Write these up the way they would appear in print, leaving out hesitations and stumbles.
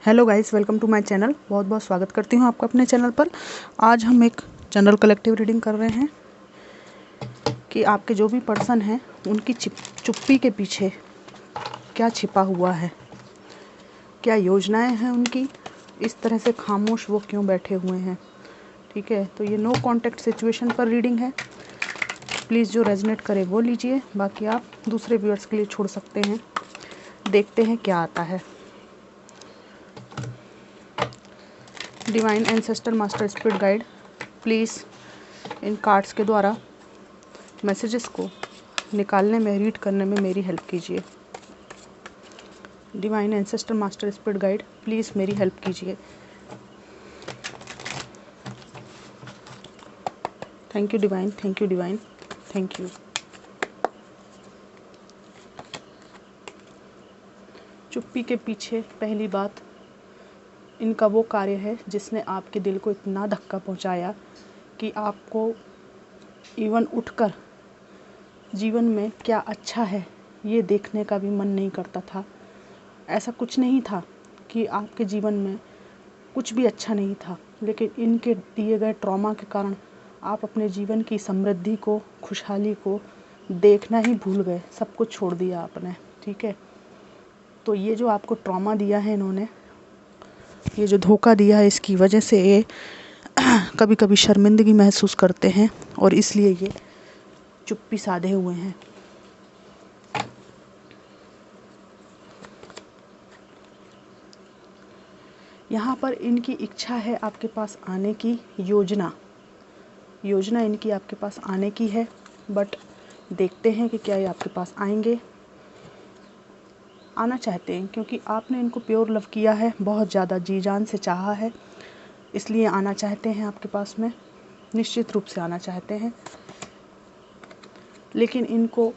Hello guys, welcome to my channel. बहुत बहुत स्वागत करती हूँ आपका अपने चैनल पर। आज हम एक जनरल कलेक्टिव रीडिंग कर रहे हैं कि आपके जो भी पर्सन हैं उनकी चुप्पी के पीछे क्या छिपा हुआ है, क्या योजनाएं हैं उनकी, इस तरह से खामोश वो क्यों बैठे हुए हैं। ठीक है, तो ये नो कॉन्टेक्ट सिचुएशन पर रीडिंग है। प्लीज़ जो रेजोनेट करे वो लीजिए, बाकी आप दूसरे व्यूअर्स के लिए छोड़ सकते हैं। देखते हैं क्या आता है। Divine ancestor master spirit guide, please in cards के द्वारा मैसेजेस को निकालने में, रीड करने में मेरी हेल्प कीजिए। Divine ancestor master spirit guide, please मेरी हेल्प कीजिए। Thank you divine, thank you divine, thank you. चुप्पी के पीछे पहली बात, इनका वो कार्य है जिसने आपके दिल को इतना धक्का पहुंचाया कि आपको इवन उठकर जीवन में क्या अच्छा है ये देखने का भी मन नहीं करता था। ऐसा कुछ नहीं था कि आपके जीवन में कुछ भी अच्छा नहीं था, लेकिन इनके दिए गए ट्रॉमा के कारण आप अपने जीवन की समृद्धि को, खुशहाली को देखना ही भूल गए। सब कुछ छोड़ दिया आपने। ठीक है, तो ये जो आपको ट्रॉमा दिया है इन्होंने, ये जो धोखा दिया है, इसकी वजह से ये कभी कभी शर्मिंदगी महसूस करते हैं और इसलिए ये चुप्पी साधे हुए हैं। यहाँ पर इनकी इच्छा है आपके पास आने की, योजना इनकी आपके पास आने की है। बट देखते हैं कि क्या ये आपके पास आएंगे। आना चाहते हैं क्योंकि आपने इनको प्योर लव किया है, बहुत ज़्यादा जी जान से चाहा है, इसलिए आना चाहते हैं आपके पास में, निश्चित रूप से आना चाहते हैं। लेकिन इनको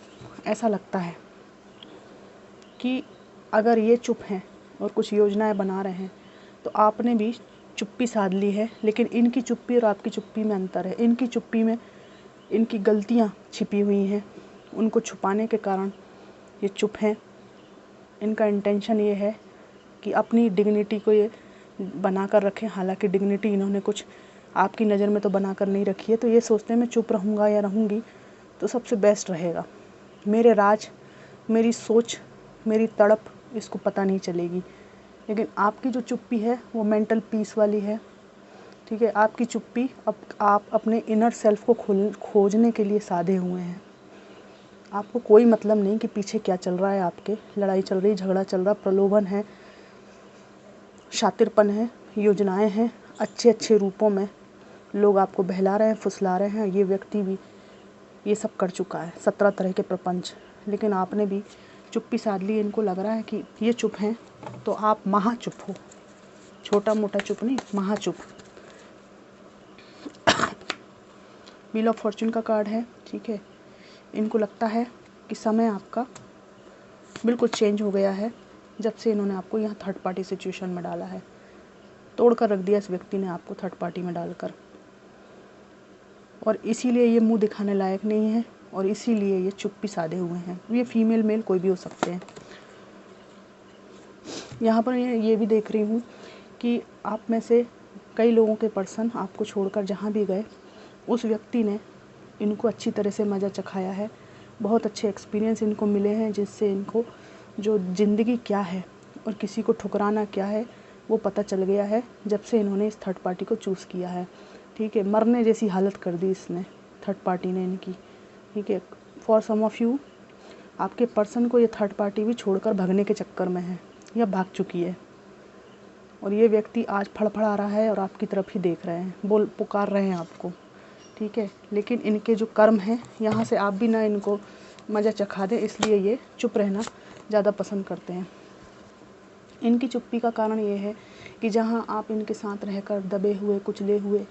ऐसा लगता है कि अगर ये चुप हैं और कुछ योजनाएं बना रहे हैं तो आपने भी चुप्पी साध ली है। लेकिन इनकी चुप्पी और आपकी चुप्पी में अंतर है। इनकी चुप्पी में इनकी गलतियां छिपी हुई हैं, उनको छुपाने के कारण ये चुप हैं। इनका इंटेंशन ये है कि अपनी डिग्निटी को ये बना कर रखें, हालांकि डिग्निटी इन्होंने कुछ आपकी नज़र में तो बना कर नहीं रखी है। तो ये सोचते हैं मैं चुप रहूँगा या रहूँगी तो सबसे बेस्ट रहेगा, मेरे राज, मेरी सोच, मेरी तड़प इसको पता नहीं चलेगी। लेकिन आपकी जो चुप्पी है वो मेंटल पीस वाली है। ठीक है, आपकी चुप्पी अब आप अपने इनर सेल्फ को खोजने के लिए साधे हुए हैं। आपको कोई मतलब नहीं कि पीछे क्या चल रहा है, आपके लड़ाई चल रही, झगड़ा चल रहा, प्रलोभन है, शातिरपन है, योजनाएं हैं, अच्छे अच्छे रूपों में लोग आपको बहला रहे हैं, फुसला रहे हैं। ये व्यक्ति भी ये सब कर चुका है, 17 तरह के प्रपंच। लेकिन आपने भी चुप्पी साध ली। इनको लग रहा है कि ये चुप हैं तो आप महा चुप हो, छोटा मोटा चुप नहीं, महा चुप। व्हील ऑफ फॉर्चून का कार्ड है। ठीक है, इनको लगता है कि समय आपका बिल्कुल चेंज हो गया है जब से इन्होंने आपको यहाँ थर्ड पार्टी सिचुएशन में डाला है। तोड़ कर रख दिया इस व्यक्ति ने आपको थर्ड पार्टी में डालकर, और इसीलिए ये मुंह दिखाने लायक नहीं है और इसीलिए ये चुप्पी साधे हुए हैं। ये फीमेल मेल कोई भी हो सकते हैं। यहाँ पर ये भी देख रही हूँ कि आप में से कई लोगों के पर्सन आपको छोड़कर जहाँ भी गए, उस व्यक्ति ने इनको अच्छी तरह से मज़ा चखाया है। बहुत अच्छे एक्सपीरियंस इनको मिले हैं जिससे इनको जो ज़िंदगी क्या है और किसी को ठुकराना क्या है वो पता चल गया है जब से इन्होंने इस थर्ड पार्टी को चूज़ किया है। ठीक है, मरने जैसी हालत कर दी इसने, थर्ड पार्टी ने इनकी। ठीक है, फॉर सम ऑफ यू आपके पर्सन को ये थर्ड पार्टी भी छोड़कर भागने के चक्कर में है या भाग चुकी है, और ये व्यक्ति आज फड़फड़ा रहा है और आपकी तरफ ही देख रहे हैं, पुकार रहे हैं आपको। ठीक है, लेकिन इनके जो कर्म हैं यहाँ से आप भी ना इनको मज़ा चखा दें, इसलिए ये चुप रहना ज़्यादा पसंद करते हैं। इनकी चुप्पी का कारण ये है कि जहाँ आप इनके साथ रहकर दबे हुए, कुचले हुए,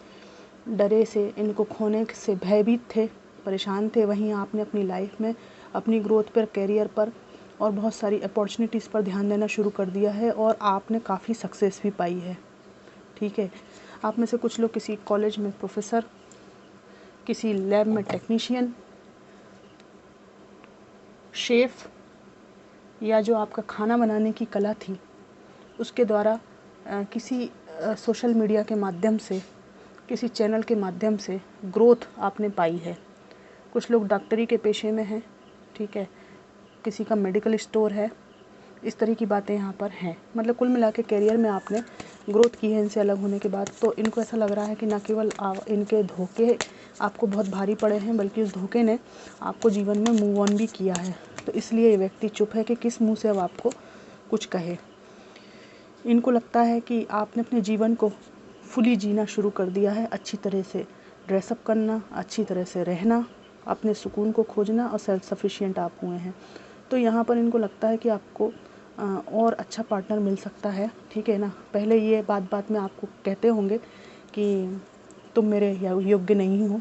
डरे से, इनको खोने से भयभीत थे, परेशान थे, वहीं आपने अपनी लाइफ में अपनी ग्रोथ पर, करियर पर और बहुत सारी अपॉर्चुनिटीज़ पर ध्यान देना शुरू कर दिया है और आपने काफ़ी सक्सेस भी पाई है। ठीक है, आप में से कुछ लोग किसी कॉलेज में प्रोफेसर, किसी लैब में टेक्नीशियन, शेफ़, या जो आपका खाना बनाने की कला थी उसके द्वारा किसी सोशल मीडिया के माध्यम से, किसी चैनल के माध्यम से ग्रोथ आपने पाई है। कुछ लोग डॉक्टरी के पेशे में हैं, ठीक है, किसी का मेडिकल स्टोर है, इस तरह की बातें यहाँ पर हैं। मतलब कुल मिला के करियर में आपने ग्रोथ की है इनसे अलग होने के बाद। तो इनको ऐसा लग रहा है कि न केवल इनके धोखे आपको बहुत भारी पड़े हैं, बल्कि उस धोखे ने आपको जीवन में मूव ऑन भी किया है। तो इसलिए ये व्यक्ति चुप है कि किस मुंह से अब आपको कुछ कहे। इनको लगता है कि आपने अपने जीवन को फुली जीना शुरू कर दिया है, अच्छी तरह से ड्रेसअप करना, अच्छी तरह से रहना, अपने सुकून को खोजना और सेल्फ सफिशिएंट आप हुए हैं। तो यहाँ पर इनको लगता है कि आपको और अच्छा पार्टनर मिल सकता है, ठीक है ना। पहले ये बात में आपको कहते होंगे कि तुम मेरे योग्य नहीं हो,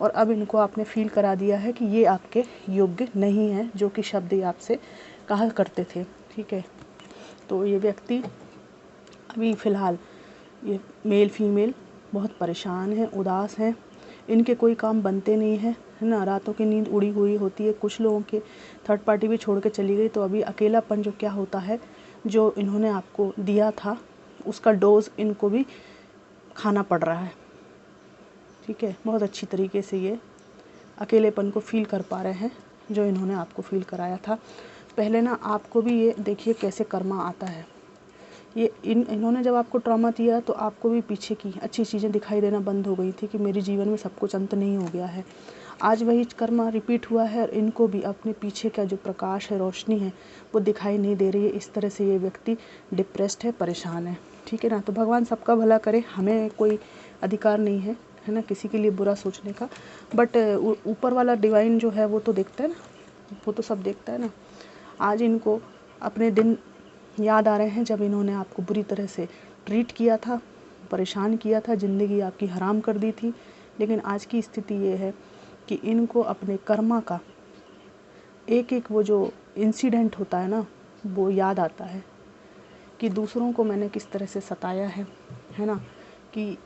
और अब इनको आपने फील करा दिया है कि ये आपके योग्य नहीं है, जो कि शब्द ये आपसे कहा करते थे, ठीक है। तो ये व्यक्ति अभी फ़िलहाल, ये मेल फीमेल बहुत परेशान हैं, उदास हैं, इनके कोई काम बनते नहीं हैं, है ना। रातों की नींद उड़ी हुई होती है। कुछ लोगों के थर्ड पार्टी भी छोड़ के चली गई। तो अभी अकेलापन जो क्या होता है, जो इन्होंने आपको दिया था उसका डोज इनको भी खाना पड़ रहा है, ठीक है। बहुत अच्छी तरीके से ये अकेलेपन को फील कर पा रहे हैं जो इन्होंने आपको फील कराया था। पहले ना आपको भी ये देखिए कैसे कर्मा आता है। ये इन्होंने जब आपको ट्रॉमा दिया तो आपको भी पीछे की अच्छी चीज़ें दिखाई देना बंद हो गई थी कि मेरे जीवन में सब कुछ अंत नहीं हो गया है। आज वही कर्मा रिपीट हुआ है और इनको भी अपने पीछे का जो प्रकाश है, रोशनी है, वो दिखाई नहीं दे रही है। इस तरह से ये व्यक्ति डिप्रेस्ड है, परेशान है, ठीक है ना। तो भगवान सबका भला करे, हमें कोई अधिकार नहीं है, है ना, किसी के लिए बुरा सोचने का। बट ऊपर वाला डिवाइन जो है वो तो देखता है ना, वो तो सब देखता है ना। आज इनको अपने दिन याद आ रहे हैं जब इन्होंने आपको बुरी तरह से ट्रीट किया था, परेशान किया था, ज़िंदगी आपकी हराम कर दी थी। लेकिन आज की स्थिति ये है कि इनको अपने कर्मा का एक एक वो जो इंसिडेंट होता है ना, वो याद आता है कि दूसरों को मैंने किस तरह से सताया है ना, कि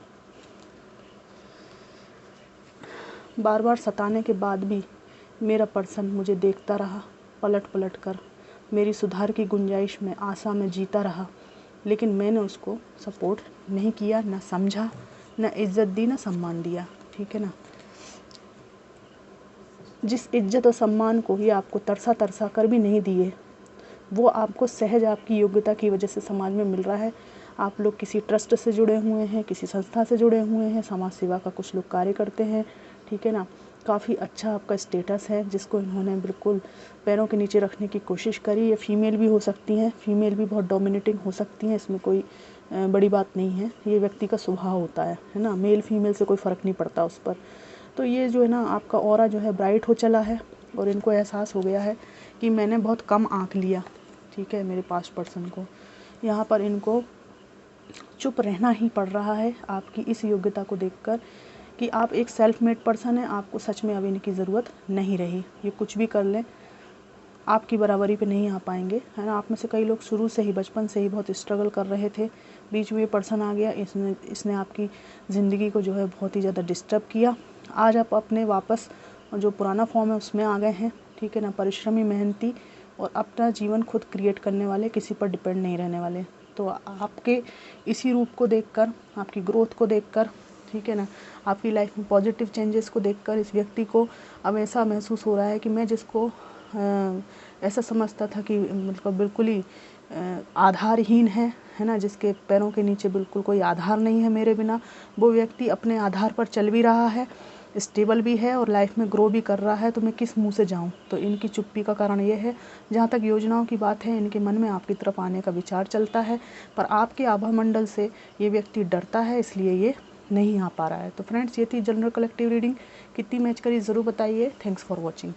बार बार सताने के बाद भी मेरा पर्सन मुझे देखता रहा, पलट पलट कर मेरी सुधार की गुंजाइश में आशा में जीता रहा। लेकिन मैंने उसको सपोर्ट नहीं किया, ना समझा, ना इज्जत दी, ना सम्मान दिया, ठीक है ना। जिस इज्जत और सम्मान को ये आपको तरसा तरसा कर भी नहीं दिए, वो आपको सहज आपकी योग्यता की वजह से समाज में मिल रहा है। आप लोग किसी ट्रस्ट से जुड़े हुए हैं, किसी संस्था से जुड़े हुए हैं, समाज सेवा का कुछ लोग कार्य करते हैं, ठीक है ना। काफ़ी अच्छा आपका स्टेटस है जिसको इन्होंने बिल्कुल पैरों के नीचे रखने की कोशिश करी। ये फीमेल भी हो सकती हैं, फीमेल भी बहुत डोमिनेटिंग हो सकती हैं, इसमें कोई बड़ी बात नहीं है। ये व्यक्ति का स्वभाव होता है ना, मेल फीमेल से कोई फ़र्क नहीं पड़ता उस पर। तो ये जो है ना, आपका ऑरा जो है ब्राइट हो चला है और इनको एहसास हो गया है कि मैंने बहुत कम आंक लिया, ठीक है, मेरे पास पर्सन को। यहाँ पर इनको चुप रहना ही पड़ रहा है आपकी इस योग्यता को देखकर कि आप एक सेल्फ मेड पर्सन हैं। आपको सच में अब इनकी ज़रूरत नहीं रही। ये कुछ भी कर लें, आपकी बराबरी पे नहीं आ पाएंगे, है ना। आप में से कई लोग शुरू से ही, बचपन से ही बहुत स्ट्रगल कर रहे थे। बीच में ये पर्सन आ गया, इसने आपकी ज़िंदगी को जो है बहुत ही ज़्यादा डिस्टर्ब किया। आज आप अपने वापस जो पुराना फॉर्म है उसमें आ गए हैं, ठीक है ना। परिश्रमी, मेहनती और अपना जीवन खुद क्रिएट करने वाले, किसी पर डिपेंड नहीं रहने वाले। तो आपके इसी रूप को देखकर, आपकी ग्रोथ को देखकर, ठीक है ना, आपकी लाइफ में पॉजिटिव चेंजेस को देखकर इस व्यक्ति को अब ऐसा महसूस हो रहा है कि मैं जिसको ऐसा समझता था कि मतलब बिल्कुल ही आधारहीन है ना, जिसके पैरों के नीचे बिल्कुल कोई आधार नहीं है मेरे बिना, वो व्यक्ति अपने आधार पर चल भी रहा है, स्टेबल भी है और लाइफ में ग्रो भी कर रहा है। तो मैं किस मुंह से जाऊं। तो इनकी चुप्पी का कारण ये है। जहाँ तक योजनाओं की बात है, इनके मन में आपकी तरफ आने का विचार चलता है, पर आपके आभा मंडल से ये व्यक्ति डरता है, इसलिए ये नहीं आ पा रहा है। तो फ्रेंड्स, ये थी जनरल कलेक्टिव रीडिंग। कितनी मैच करी ज़रूर बताइए। Thanks for watching.